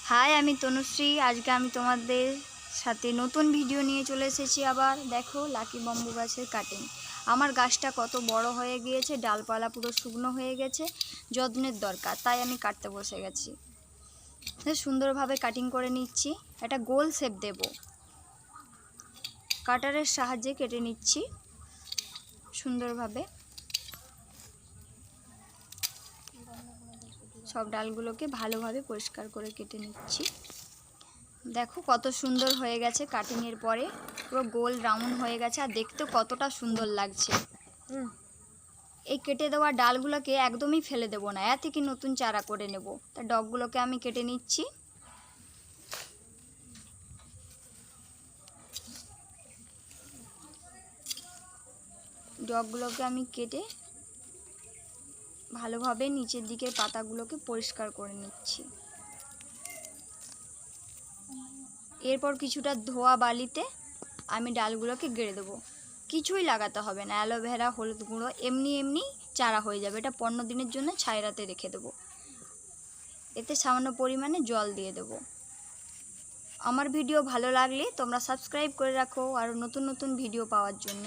High, আমি তনুশ্রী। আজকে আমি তোমাদের সাথে নতুন ভিডিও নিয়ে চলে এসেছি। আবার দেখো লাকি বাম্বু গাছের কাটিং। আমার গাছটা কত বড় হয়ে গিয়েছে, ডালপালা পুরো শুকনো হয়ে গেছে, যত্নের দরকার, তাই আমি কাটতে বসে গেছি। সুন্দরভাবে কাটিং করে নিচ্ছি। একটা গোল শেপ দেব, কাটারের সাহায্যে কেটে নিচ্ছি সুন্দরভাবে। সব ডালগুলোকে ভালোভাবে পরিষ্কার করে কেটে নিচ্ছি। দেখো কত সুন্দর হয়ে গেছে কাটিংয়ের পরে, পুরো গোল রাউন্ড হয়ে গেছে, আর দেখতে কতটা সুন্দর লাগছে। এই কেটে দেওয়া ডালগুলোকে একদমই ফেলে দেবো না, এর থেকে নতুন চারা করে নেব। তা ডগগুলোকে আমি কেটে নিচ্ছি। ডগগুলোকে আমি কেটে ভালোভাবে নিচের দিকের পাতাগুলোকে পরিষ্কার করে নিচ্ছি। এরপর কিছুটা ধোয়া বালিতে আমি ডালগুলোকে গেড়ে দেবো। কিছুই লাগাতে হবে না, অ্যালোভেরা, হলুদ গুঁড়ো, এমনি এমনি চারা হয়ে যাবে। এটা 15 দিনের জন্য ছায়রাতে রেখে দেবো। এতে সামান্য পরিমাণে জল দিয়ে দেবো। আমার ভিডিও ভালো লাগলে তোমরা সাবস্ক্রাইব করে রাখো আরও নতুন নতুন ভিডিও পাওয়ার জন্য।